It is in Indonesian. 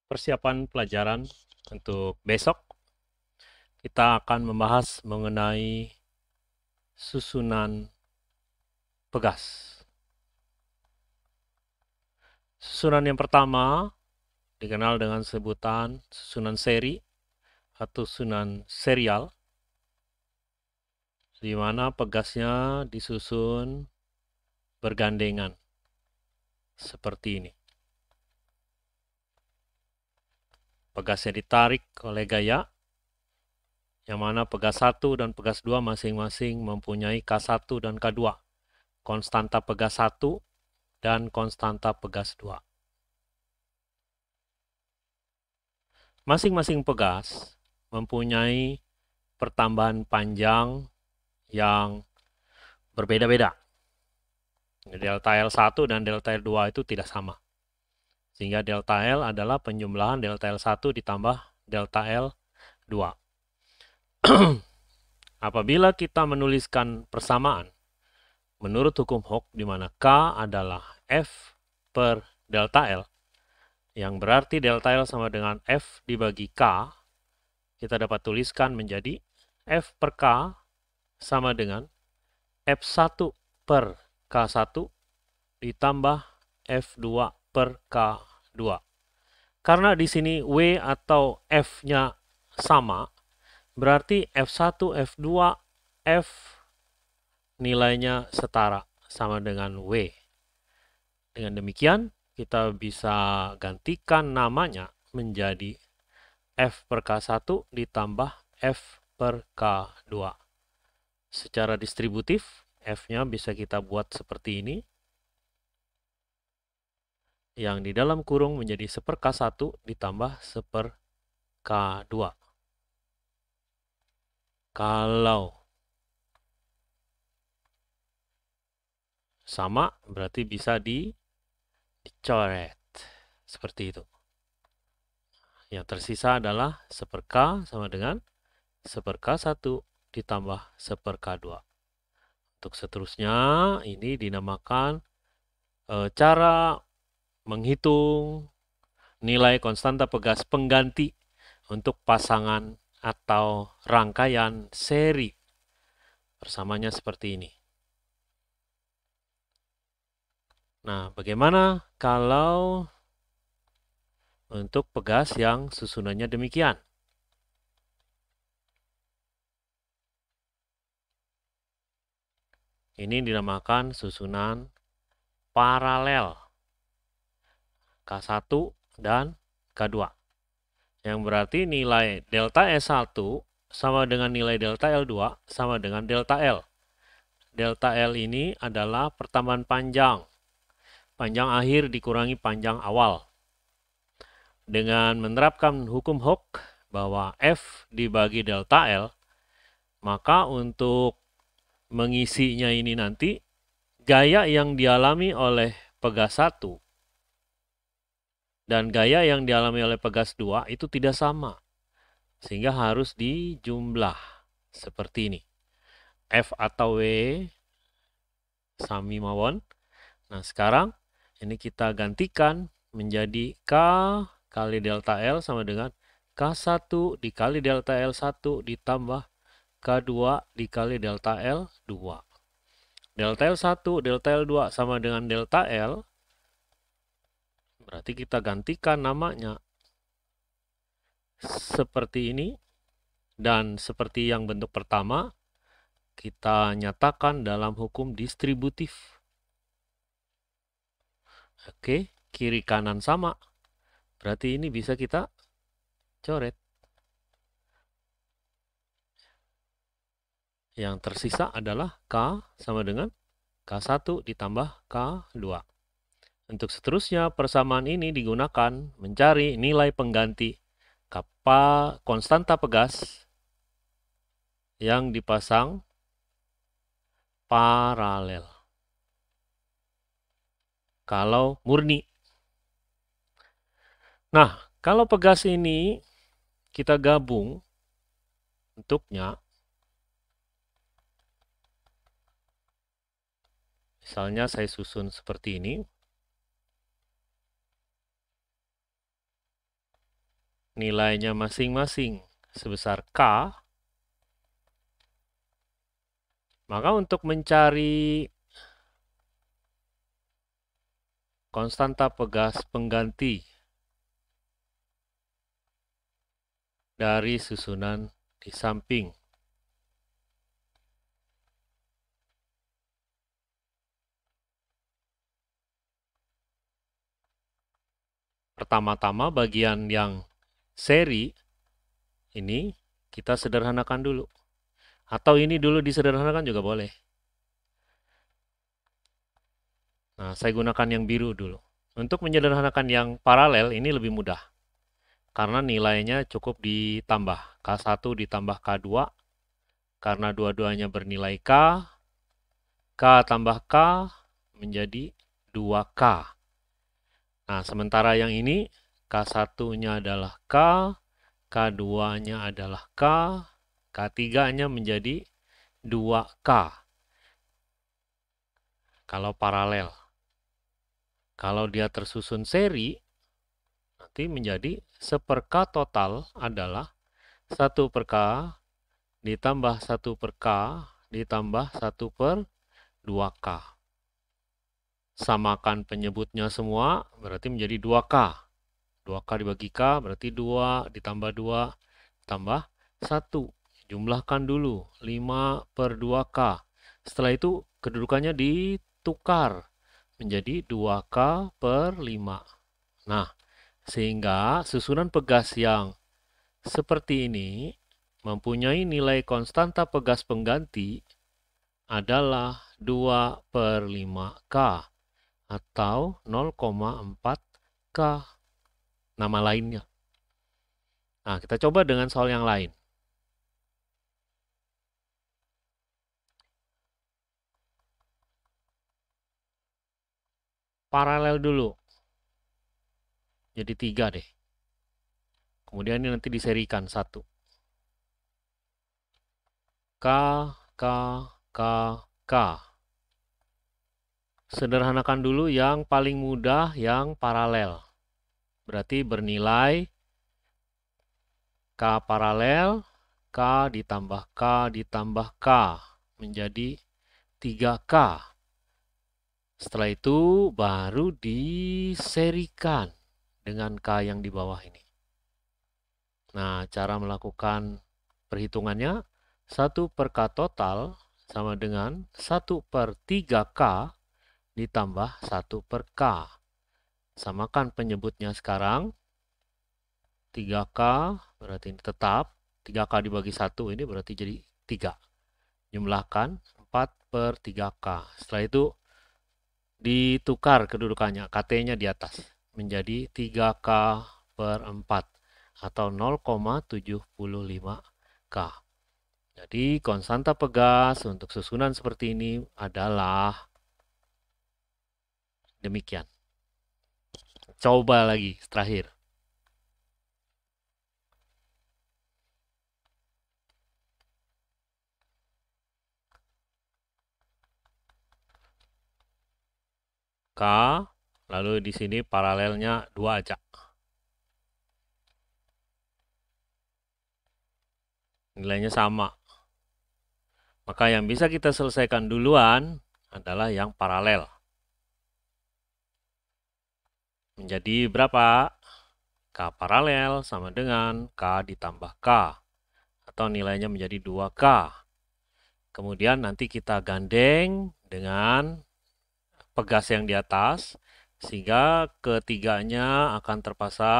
persiapan pelajaran untuk besok. Kita akan membahas mengenai susunan pegas. Susunan yang pertama dikenal dengan sebutan susunan seri atau susunan serial, di mana pegasnya disusun bergandengan seperti ini. Pegasnya ditarik oleh gaya, yang mana pegas 1 dan pegas 2 masing-masing mempunyai K1 dan K2, konstanta pegas 1 dan konstanta pegas 2. Masing-masing pegas mempunyai pertambahan panjang yang berbeda-beda. Delta L1 dan delta L2 itu tidak sama. Sehingga delta L adalah penjumlahan delta L1 ditambah delta L2. Apabila kita menuliskan persamaan menurut hukum Hooke, di mana K adalah F per delta L, yang berarti delta L sama dengan F dibagi K, kita dapat tuliskan menjadi F per K sama dengan F1 per K1 ditambah F2 per K2. Karena di sini W atau F-nya sama, berarti F1, F2, F nilainya setara sama dengan W. Dengan demikian, kita bisa gantikan namanya menjadi F per K1 ditambah F per K2. Secara distributif, F-nya bisa kita buat seperti ini, yang di dalam kurung menjadi 1/K1 ditambah 1/K2. Kalau sama, berarti bisa dicoret seperti itu. Yang tersisa adalah 1/K sama dengan 1/K1 ditambah 1/K2. Untuk seterusnya, ini dinamakan cara menghitung nilai konstanta pegas pengganti untuk pasangan atau rangkaian seri. Persamanya seperti ini. Nah, bagaimana kalau untuk pegas yang susunannya demikian? Ini dinamakan susunan paralel K1 dan K2. Yang berarti nilai delta S1 sama dengan nilai delta L2 sama dengan delta L. Delta L ini adalah pertambahan panjang. Panjang akhir dikurangi panjang awal. Dengan menerapkan hukum Hooke bahwa F dibagi delta L, maka untuk mengisinya ini nanti, gaya yang dialami oleh pegas 1 dan gaya yang dialami oleh pegas 2 itu tidak sama. Sehingga harus dijumlah seperti ini. F atau W sami mawon. Nah, sekarang ini kita gantikan menjadi K kali delta L sama dengan K1 dikali delta L1 ditambah K2 dikali delta L2. Delta L1, delta L2 sama dengan delta L. Berarti kita gantikan namanya seperti ini. Dan seperti yang bentuk pertama, kita nyatakan dalam hukum distributif. Oke, kiri kanan sama. Berarti ini bisa kita coret. Yang tersisa adalah K sama dengan K1 ditambah K2. Untuk seterusnya, persamaan ini digunakan mencari nilai pengganti konstanta pegas yang dipasang paralel. Kalau murni. Nah, kalau pegas ini kita gabung bentuknya, misalnya saya susun seperti ini. nilainya masing-masing sebesar K, maka untuk mencari konstanta pegas pengganti dari susunan di samping, pertama-tama bagian yang seri ini kita sederhanakan dulu. Atau ini dulu disederhanakan juga boleh. Nah, saya gunakan yang biru dulu. Untuk menyederhanakan yang paralel ini lebih mudah. Karena nilainya cukup ditambah. K1 ditambah K2. Karena dua-duanya bernilai K. K tambah K menjadi 2K. Nah, sementara yang ini K1-nya adalah K. K2-nya adalah K. K3-nya menjadi 2K. Kalau paralel. Kalau dia tersusun seri, nanti menjadi 1/K total adalah 1/K ditambah 1/K ditambah 1/2K. Samakan penyebutnya semua, berarti menjadi 2K. 2K dibagi K, berarti 2 ditambah 2 tambah 1. Jumlahkan dulu, 5/2K. Setelah itu kedudukannya ditukar menjadi 2K/5. Nah, sehingga susunan pegas yang seperti ini mempunyai nilai konstanta pegas pengganti adalah 2/5K atau 0,4K. Nama lainnya. Nah, kita coba dengan soal yang lain. Paralel dulu. Jadi 3 deh. Kemudian ini nanti diserikan 1. K, K, K, K. Sederhanakan dulu yang paling mudah yang paralel. Berarti bernilai K paralel, K ditambah K ditambah K menjadi 3K. Setelah itu baru diserikan dengan K yang di bawah ini. Nah, cara melakukan perhitungannya 1/K total sama dengan 1/3K ditambah 1/K. Samakan penyebutnya sekarang. 3K berarti ini tetap. 3K dibagi 1 ini berarti jadi 3. Jumlahkan 4/3K. Setelah itu ditukar kedudukannya. KT-nya di atas. Menjadi 3K/4 atau 0,75K. Jadi konstanta pegas untuk susunan seperti ini adalah demikian. Coba lagi terakhir. K, lalu di sini paralelnya 2 aja. Nilainya sama. Maka yang bisa kita selesaikan duluan adalah yang paralel. Menjadi berapa? K paralel sama dengan K ditambah K. Atau nilainya menjadi 2K. Kemudian nanti kita gandeng dengan pegas yang di atas. Sehingga ketiganya akan terpasang